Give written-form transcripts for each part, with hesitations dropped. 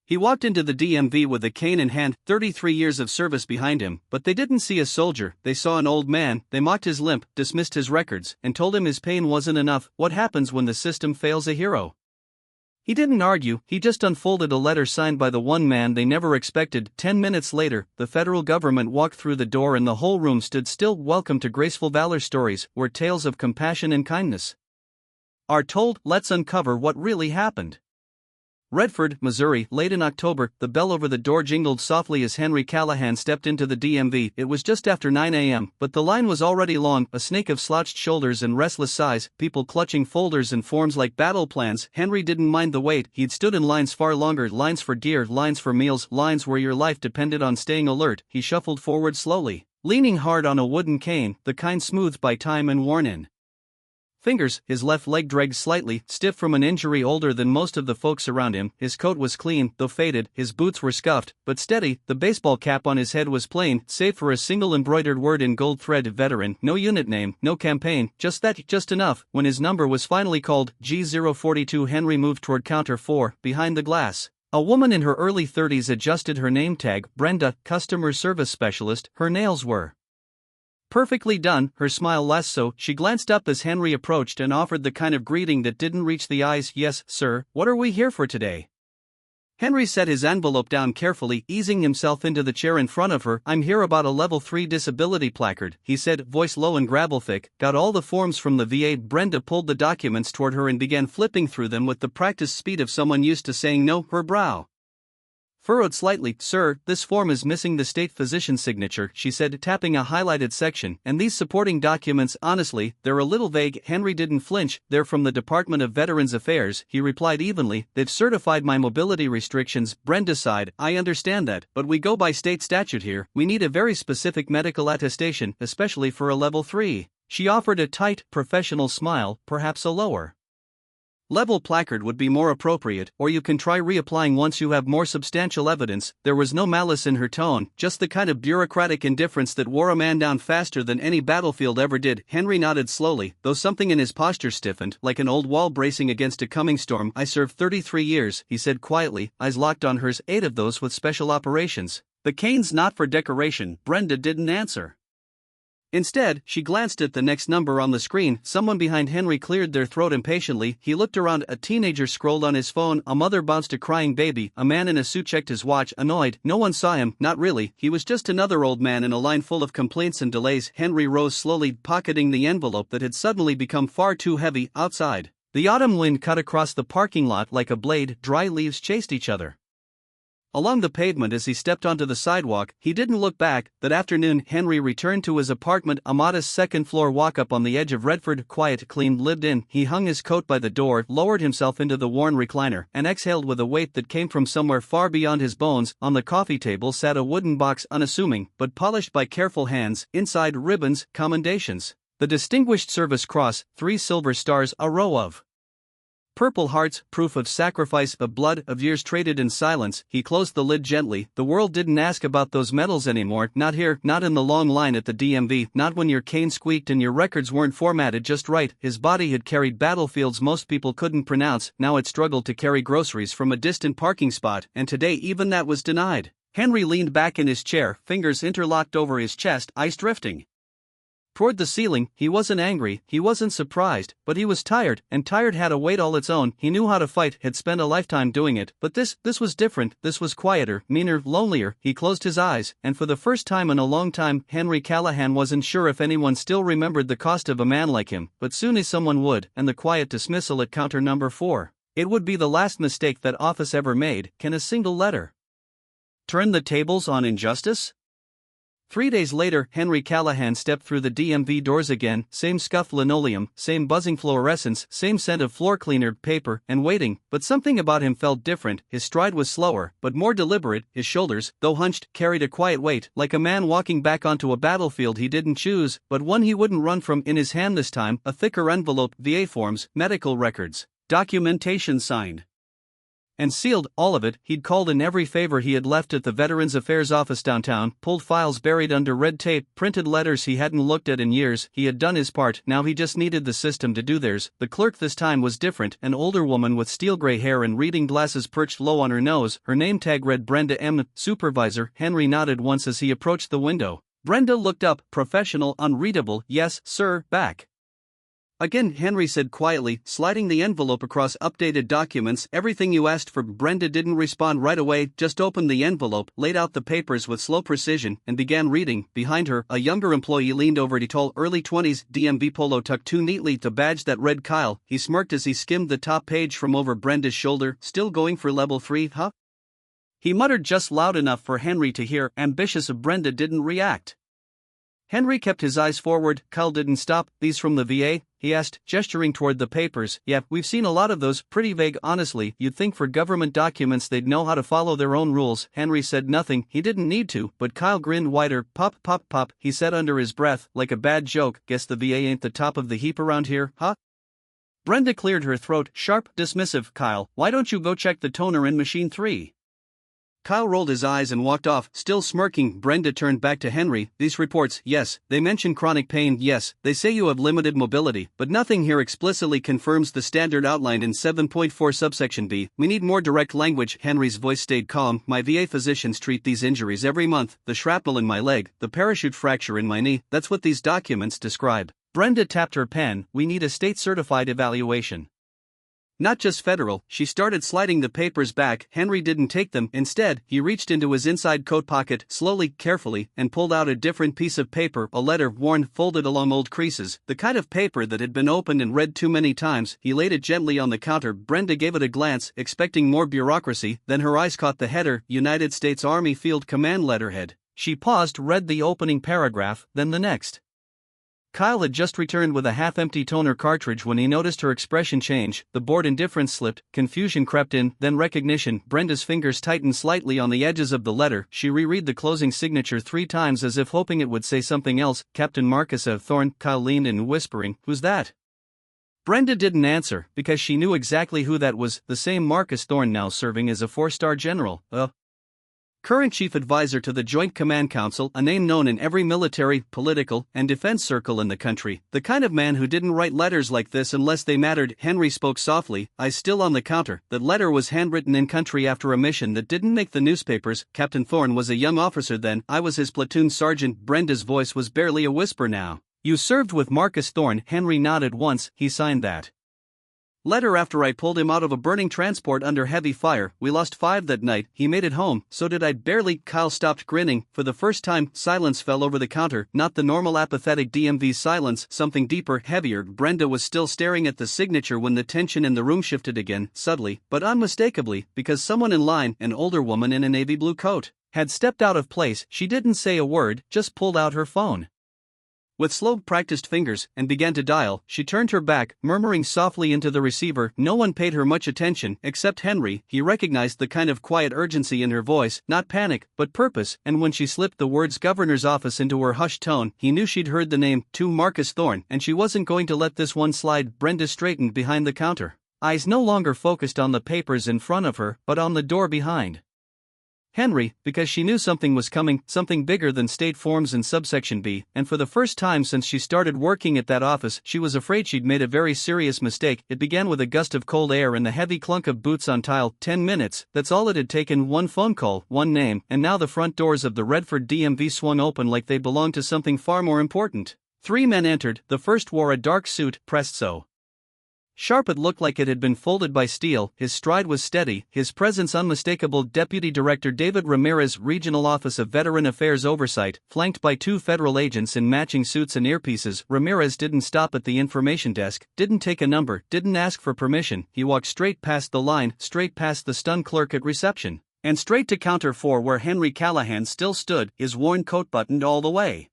He walked into the DMV with a cane in hand, 33 years of service behind him, but they didn't see a soldier, they saw an old man. They mocked his limp, dismissed his records, and told him his pain wasn't enough. What happens when the system fails a hero? He didn't argue, he just unfolded a letter signed by the one man they never expected. 10 minutes later, the federal government walked through the door and the whole room stood still. Welcome to Graceful Valor Stories, where tales of compassion and kindness are told. Let's uncover what really happened. Redford, Missouri, late in October, the bell over the door jingled softly as Henry Callahan stepped into the DMV. It was just after 9 a.m., but the line was already long, a snake of slouched shoulders and restless sighs, people clutching folders and forms like battle plans. Henry didn't mind the wait, he'd stood in lines far longer, lines for gear, lines for meals, lines where your life depended on staying alert. He shuffled forward slowly, leaning hard on a wooden cane, the kind smoothed by time and worn in fingers. His left leg dragged slightly, stiff from an injury. Older than most of the folks around him, his coat was clean, though faded, his boots were scuffed, but steady. The baseball cap on his head was plain, save for a single embroidered word in gold thread: veteran. No unit name, no campaign, just that, just enough. When his number was finally called, G042, Henry moved toward counter 4, behind the glass. A woman in her early 30s adjusted her name tag, Brenda, customer service specialist. Her nails were perfectly done, her smile less so. She glanced up as Henry approached and offered the kind of greeting that didn't reach the eyes. Yes, sir, what are we here for today? Henry set his envelope down carefully, easing himself into the chair in front of her. I'm here about a level 3 disability placard, he said, voice low and gravel thick. Got all the forms from the VA. Brenda pulled the documents toward her and began flipping through them with the practiced speed of someone used to saying no. Her brow furrowed slightly. Sir, this form is missing the state physician's signature, she said, tapping a highlighted section. And these supporting documents, honestly, they're a little vague. Henry didn't flinch. They're from the Department of Veterans Affairs, he replied evenly. They've certified my mobility restrictions. Brenda sighed. I understand that, but we go by state statute here. We need a very specific medical attestation, especially for a level 3. She offered a tight, professional smile. Perhaps a lower level placard would be more appropriate, or you can try reapplying once you have more substantial evidence. There was no malice in her tone, just the kind of bureaucratic indifference that wore a man down faster than any battlefield ever did. Henry nodded slowly, though something in his posture stiffened, like an old wall bracing against a coming storm. I served 33 years, he said quietly, eyes locked on hers, 8 of those with special operations. The cane's not for decoration. Brenda didn't answer. Instead, she glanced at the next number on the screen. Someone behind Henry cleared their throat impatiently. He looked around. A teenager scrolled on his phone. A mother bounced a crying baby. A man in a suit checked his watch, annoyed. No one saw him, not really. He was just another old man in a line full of complaints and delays. Henry rose slowly, pocketing the envelope that had suddenly become far too heavy. Outside, the autumn wind cut across the parking lot like a blade. Dry leaves chased each other along the pavement as he stepped onto the sidewalk. He didn't look back. That afternoon, Henry returned to his apartment, a modest second-floor walk-up on the edge of Redford, quiet, clean, lived in. He hung his coat by the door, lowered himself into the worn recliner, and exhaled with a weight that came from somewhere far beyond his bones. On the coffee table sat a wooden box, unassuming, but polished by careful hands. Inside, ribbons, commendations, the Distinguished Service Cross, 3 silver stars, a row of purple hearts, proof of sacrifice, of blood, of years traded in silence. He closed the lid gently. The world didn't ask about those medals anymore. Not here, not in the long line at the DMV, not when your cane squeaked and your records weren't formatted just right. His body had carried battlefields most people couldn't pronounce. Now it struggled to carry groceries from a distant parking spot, and today even that was denied. Henry leaned back in his chair, fingers interlocked over his chest, eyes drifting toward the ceiling. He wasn't angry, he wasn't surprised, but he was tired, and tired had a weight all its own. He knew how to fight, had spent a lifetime doing it, but this was different. This was quieter, meaner, lonelier. He closed his eyes, and for the first time in a long time, Henry Callahan wasn't sure if anyone still remembered the cost of a man like him, but soon as someone would, and the quiet dismissal at counter number 4. It would be the last mistake that office ever made. Can a single letter turn the tables on injustice? 3 days later, Henry Callahan stepped through the DMV doors again. Same scuffed linoleum, same buzzing fluorescence, same scent of floor cleaner, paper, and waiting, but something about him felt different. His stride was slower, but more deliberate. His shoulders, though hunched, carried a quiet weight, like a man walking back onto a battlefield he didn't choose, but one he wouldn't run from. In his hand this time, a thicker envelope, VA forms, medical records, documentation signed And sealed, all of it. He'd called in every favor he had left at the Veterans Affairs office downtown, pulled files buried under red tape, printed letters he hadn't looked at in years. He had done his part, now he just needed the system to do theirs. The clerk this time was different, an older woman with steel gray hair and reading glasses perched low on her nose. Her name tag read Brenda M. Supervisor. Henry nodded once as he approached the window. Brenda looked up, professional, unreadable, yes, sir, back. Again, Henry said quietly, sliding the envelope across updated documents. Everything you asked for. Brenda didn't respond right away, just opened the envelope, laid out the papers with slow precision, and began reading. Behind her, a younger employee leaned over. Tall, early 20s, DMV polo tucked too neatly to badge that read Kyle. He smirked as he skimmed the top page from over Brenda's shoulder. Still going for level 3, huh? He muttered just loud enough for Henry to hear. Ambitious of Brenda didn't react. Henry kept his eyes forward. Kyle didn't stop. These from the VA? He asked, gesturing toward the papers. Yeah, we've seen a lot of those, pretty vague honestly. You'd think for government documents they'd know how to follow their own rules. Henry said nothing, he didn't need to, but Kyle grinned wider. Pop, pop, pop, he said under his breath, like a bad joke. Guess the VA ain't the top of the heap around here, huh? Brenda cleared her throat, sharp, dismissive. Kyle, why don't you go check the toner in machine 3? Kyle rolled his eyes and walked off, still smirking. Brenda turned back to Henry. These reports, yes, they mention chronic pain, yes, they say you have limited mobility, but nothing here explicitly confirms the standard outlined in 7.4 subsection B. We need more direct language. Henry's voice stayed calm. My VA physicians treat these injuries every month. The shrapnel in my leg, the parachute fracture in my knee, that's what these documents describe. Brenda tapped her pen. We need a state-certified evaluation. Not just federal. She started sliding the papers back. Henry didn't take them. Instead, he reached into his inside coat pocket, slowly, carefully, and pulled out a different piece of paper, a letter, worn, folded along old creases, the kind of paper that had been opened and read too many times. He laid it gently on the counter. Brenda gave it a glance, expecting more bureaucracy, then her eyes caught the header, United States Army Field Command letterhead. She paused, read the opening paragraph, then the next. Kyle had just returned with a half-empty toner cartridge when he noticed her expression change. The bored indifference slipped, confusion crept in, then recognition. Brenda's fingers tightened slightly on the edges of the letter. She reread the closing signature 3 times as if hoping it would say something else. Captain Marcus A. Thorne. Kyle leaned in, whispering, "Who's that?" Brenda didn't answer, because she knew exactly who that was, the same Marcus Thorne now serving as a 4-star general, current chief advisor to the Joint Command Council, a name known in every military, political, and defense circle in the country. The kind of man who didn't write letters like this unless they mattered. Henry spoke softly, eyes still on the counter. That letter was handwritten in country after a mission that didn't make the newspapers. Captain Thorne was a young officer then. I was his platoon sergeant. Brenda's voice was barely a whisper now. You served with Marcus Thorne. Henry nodded once. He signed that letter after I pulled him out of a burning transport under heavy fire. We lost 5 that night. He made it home. So did I. Barely. Kyle stopped grinning. For the first time, silence fell over the counter. Not the normal apathetic DMV silence, something deeper, heavier. Brenda was still staring at the signature when the tension in the room shifted again, subtly, but unmistakably, because someone in line, an older woman in a navy blue coat, had stepped out of place. She didn't say a word, just pulled out her phone with slow, practiced fingers, and began to dial. She turned her back, murmuring softly into the receiver. No one paid her much attention, except Henry. He recognized the kind of quiet urgency in her voice, not panic, but purpose, and when she slipped the words governor's office into her hushed tone, he knew she'd heard the name, to Marcus Thorne, and she wasn't going to let this one slide. Brenda straightened behind the counter, eyes no longer focused on the papers in front of her, but on the door behind Henry, because she knew something was coming, something bigger than state forms in subsection B, and for the first time since she started working at that office, she was afraid she'd made a very serious mistake. It began with a gust of cold air and the heavy clunk of boots on tile. 10 minutes, that's all it had taken. One phone call, one name, and now the front doors of the Redford DMV swung open like they belonged to something far more important. 3 men entered. The first wore a dark suit, pressed so sharp it looked like it had been folded by steel. His stride was steady, his presence unmistakable. Deputy Director David Ramirez, Regional Office of Veteran Affairs Oversight, flanked by 2 federal agents in matching suits and earpieces. Ramirez didn't stop at the information desk, didn't take a number, didn't ask for permission. He walked straight past the line, straight past the stunned clerk at reception, and straight to counter 4 where Henry Callahan still stood, his worn coat buttoned all the way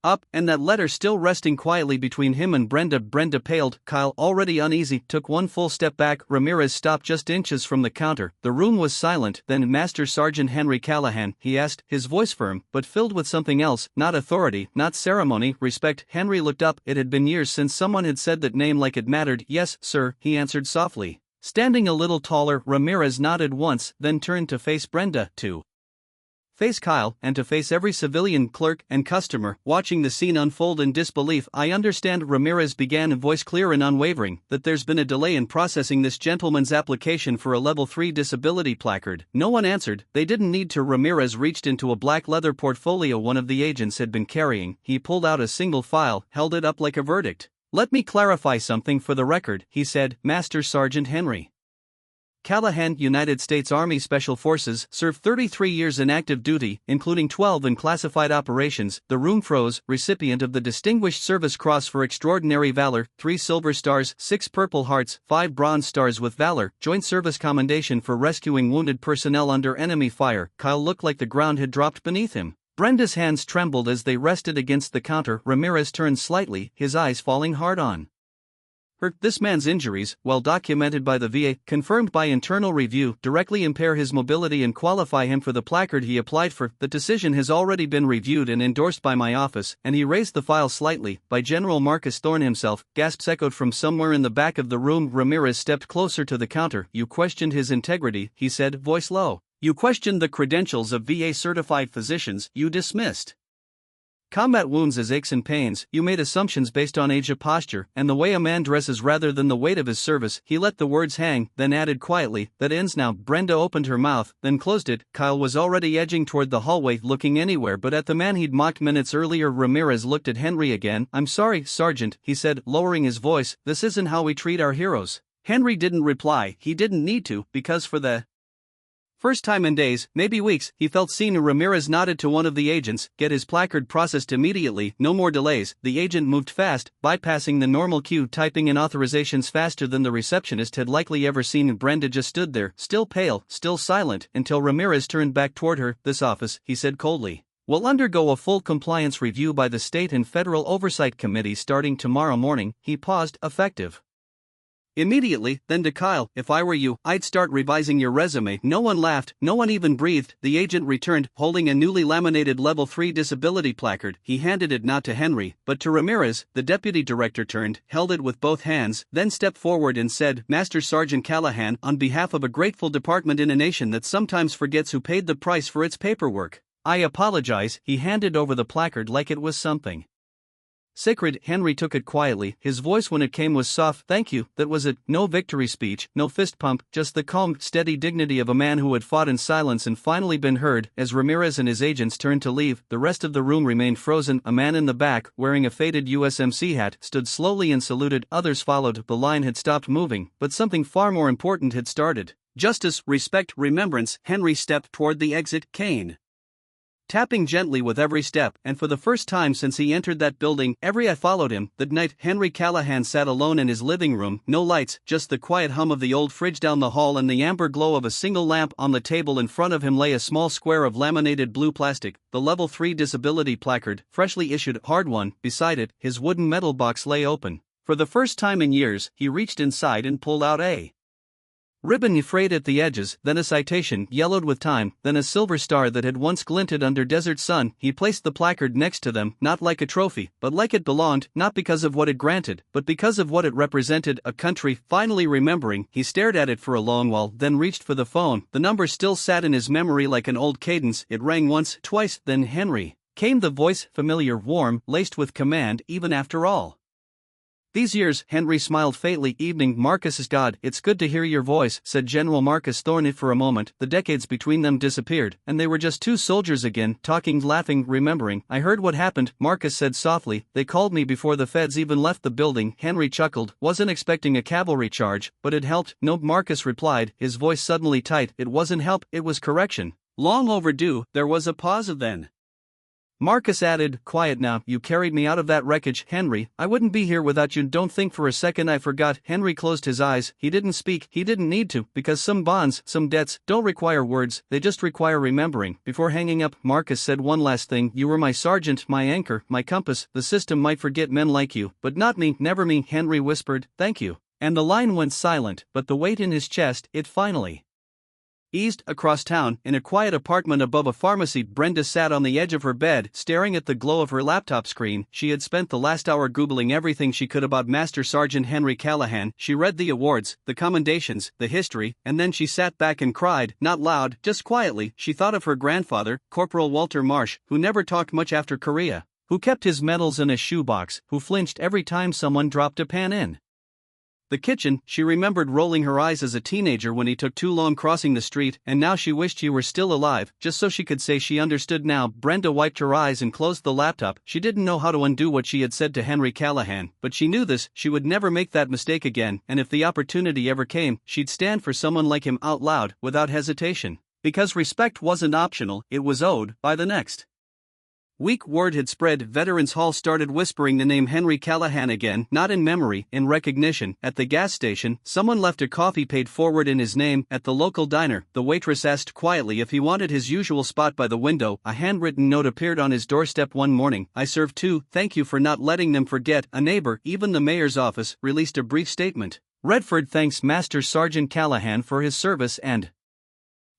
up, and that letter still resting quietly between him and Brenda. Brenda paled. Kyle, already uneasy, took one full step back. Ramirez stopped just inches from the counter. The room was silent. Then, Master Sergeant Henry Callahan, he asked, his voice firm, but filled with something else, not authority, not ceremony, respect. Henry looked up. It had been years since someone had said that name like it mattered. Yes, sir, he answered softly. Standing a little taller, Ramirez nodded once, then turned to face Brenda, to face Kyle, and to face every civilian, clerk, and customer, watching the scene unfold in disbelief. "I understand," Ramirez began, a voice clear and unwavering, "that there's been a delay in processing this gentleman's application for a Level 3 disability placard." No one answered. They didn't need to. Ramirez reached into a black leather portfolio one of the agents had been carrying. He pulled out a single file, held it up like a verdict. "Let me clarify something for the record," he said. "Master Sergeant Henry Callahan, United States Army Special Forces, served 33 years in active duty, including 12 in classified operations." The room froze. "Recipient of the Distinguished Service Cross for Extraordinary Valor, 3 Silver Stars, 6 Purple Hearts, 5 Bronze Stars with Valor, Joint Service Commendation for rescuing wounded personnel under enemy fire." Kyle looked like the ground had dropped beneath him. Brenda's hands trembled as they rested against the counter. Ramirez turned slightly, his eyes falling hard on her. "This man's injuries, well documented by the VA, confirmed by internal review, directly impair his mobility and qualify him for the placard he applied for. The decision has already been reviewed and endorsed by my office," and he raised the file slightly. "By General Marcus Thorne himself." Gasps echoed from somewhere in the back of the room. Ramirez stepped closer to the counter. "You questioned his integrity," he said, voice low. "You questioned the credentials of VA-certified physicians. You dismissed combat wounds as aches and pains. You made assumptions based on age, of posture, and the way a man dresses rather than the weight of his service." He let the words hang, then added quietly, "That ends now." Brenda opened her mouth, then closed it. Kyle was already edging toward the hallway, looking anywhere but at the man he'd mocked minutes earlier. Ramirez looked at Henry again. "I'm sorry, Sergeant," he said, lowering his voice. "This isn't how we treat our heroes." Henry didn't reply. He didn't need to, because for the first time in days, maybe weeks, he felt seen. Ramirez nodded to one of the agents. "Get his placard processed immediately, no more delays." The agent moved fast, bypassing the normal queue, typing in authorizations faster than the receptionist had likely ever seen. Brenda just stood there, still pale, still silent, until Ramirez turned back toward her. "This office," he said coldly, "will undergo a full compliance review by the State and Federal Oversight Committee starting tomorrow morning." He paused, effective immediately. Then to Kyle, "If I were you, I'd start revising your resume." No one laughed, no one even breathed. The agent returned, holding a newly laminated Level 3 disability placard. He handed it not to Henry, but to Ramirez. The deputy director turned, held it with both hands, then stepped forward and said, "Master Sergeant Callahan, on behalf of a grateful department in a nation that sometimes forgets who paid the price for its paperwork, I apologize." He handed over the placard like it was something sacred. Henry took it quietly. His voice when it came was soft. "Thank you." That was it. No victory speech, no fist pump, just the calm, steady dignity of a man who had fought in silence and finally been heard. As Ramirez and his agents turned to leave, the rest of the room remained frozen. A man in the back, wearing a faded USMC hat, stood slowly and saluted. Others followed. The line had stopped moving, but something far more important had started. Justice, respect, remembrance. Henry stepped toward the exit, cane tapping gently with every step, and for the first time since he entered that building, every eye followed him. That night, Henry Callahan sat alone in his living room, no lights, just the quiet hum of the old fridge down the hall and the amber glow of a single lamp. On the table in front of him lay a small square of laminated blue plastic, the Level 3 disability placard, freshly issued, hard one. Beside it, his wooden metal box lay open. For the first time in years, he reached inside and pulled out a ribbon frayed at the edges, then a citation, yellowed with time, then a silver star that had once glinted under desert sun. He placed the placard next to them, not like a trophy, but like it belonged, not because of what it granted, but because of what it represented, a country. Finally remembering, he stared at it for a long while, then reached for the phone. The number still sat in his memory like an old cadence. It rang once, twice, then Henry. Came the voice, familiar, warm, laced with command. "Even after all these years," Henry smiled faintly. "Evening, Marcus. God, it's good to hear your voice," said General Marcus Thorne. For a moment, the decades between them disappeared, and they were just two soldiers again, talking, laughing, remembering. "I heard what happened," Marcus said softly. "They called me before the feds even left the building." Henry chuckled. "Wasn't expecting a cavalry charge, but it helped." "No," Marcus replied, his voice suddenly tight. "It wasn't help, it was correction. Long overdue." There was a pause, then Marcus added, "Quiet now. You carried me out of that wreckage, Henry. I wouldn't be here without you. Don't think for a second I forgot." Henry closed his eyes. He didn't speak. He didn't need to, because some bonds, some debts, don't require words, they just require remembering. Before hanging up, Marcus said one last thing. "You were my sergeant, my anchor, my compass. The system might forget men like you, but not me, never me." Henry whispered, "Thank you." And the line went silent, but the weight in his chest, it finally East, across town, in a quiet apartment above a pharmacy, Brenda sat on the edge of her bed, staring at the glow of her laptop screen. She had spent the last hour Googling everything she could about Master Sergeant Henry Callahan. She read the awards, the commendations, the history, and then she sat back and cried, not loud, just quietly. She thought of her grandfather, Corporal Walter Marsh, who never talked much after Korea, who kept his medals in a shoebox, who flinched every time someone dropped a pan in the kitchen. She remembered rolling her eyes as a teenager when he took too long crossing the street, and now she wished he were still alive, just so she could say she understood now. Brenda wiped her eyes and closed the laptop. She didn't know how to undo what she had said to Henry Callahan, but she knew this: she would never make that mistake again, and if the opportunity ever came, she'd stand for someone like him out loud, without hesitation. Because respect wasn't optional, it was owed. By the next week, word had spread. Veterans Hall started whispering the name Henry Callahan again, not in memory, in recognition. At the gas station, someone left a coffee paid forward in his name. At the local diner, the waitress asked quietly if he wanted his usual spot by the window. A handwritten note appeared on his doorstep one morning: "I served too, thank you for not letting them forget." A neighbor, even the mayor's office, released a brief statement. Redford thanks Master Sergeant Callahan for his service and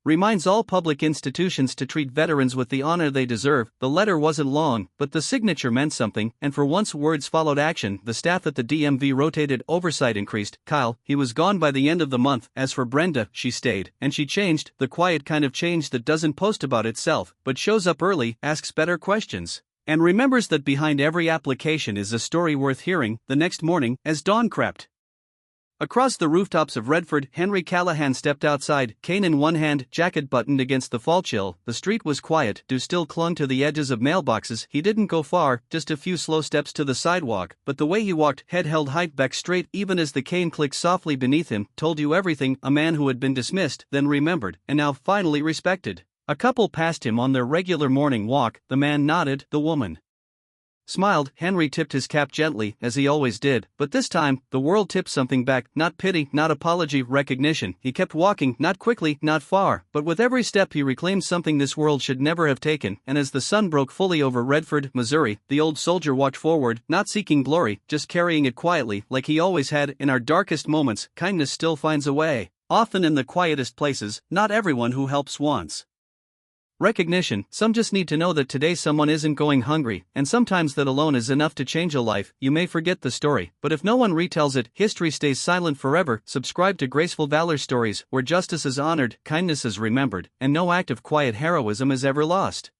reminds all public institutions to treat veterans with the honor they deserve. The letter wasn't long, but the signature meant something, and for once words followed action. The staff at the DMV rotated, oversight increased. Kyle, he was gone by the end of the month. As for Brenda, she stayed, and she changed, the quiet kind of change that doesn't post about itself, but shows up early, asks better questions, and remembers that behind every application is a story worth hearing. The next morning, as dawn crept across the rooftops of Redford, Henry Callahan stepped outside, cane in one hand, jacket buttoned against the fall chill. The street was quiet, dew still clung to the edges of mailboxes. He didn't go far, just a few slow steps to the sidewalk, but the way he walked, head held high, back straight, even as the cane clicked softly beneath him, told you everything. A man who had been dismissed, then remembered, and now finally respected. A couple passed him on their regular morning walk. The man nodded, the woman smiled. Henry tipped his cap gently, as he always did, but this time, the world tipped something back. Not pity, not apology, recognition. He kept walking, not quickly, not far, but with every step he reclaimed something this world should never have taken. And as the sun broke fully over Redford, Missouri, the old soldier walked forward, not seeking glory, just carrying it quietly, like he always had. In our darkest moments, kindness still finds a way. Often in the quietest places. Not everyone who helps wants recognition. Some just need to know that today someone isn't going hungry, and sometimes that alone is enough to change a life. You may forget the story, but if no one retells it, history stays silent forever. Subscribe to Graceful Valor Stories, where justice is honored, kindness is remembered, and no act of quiet heroism is ever lost.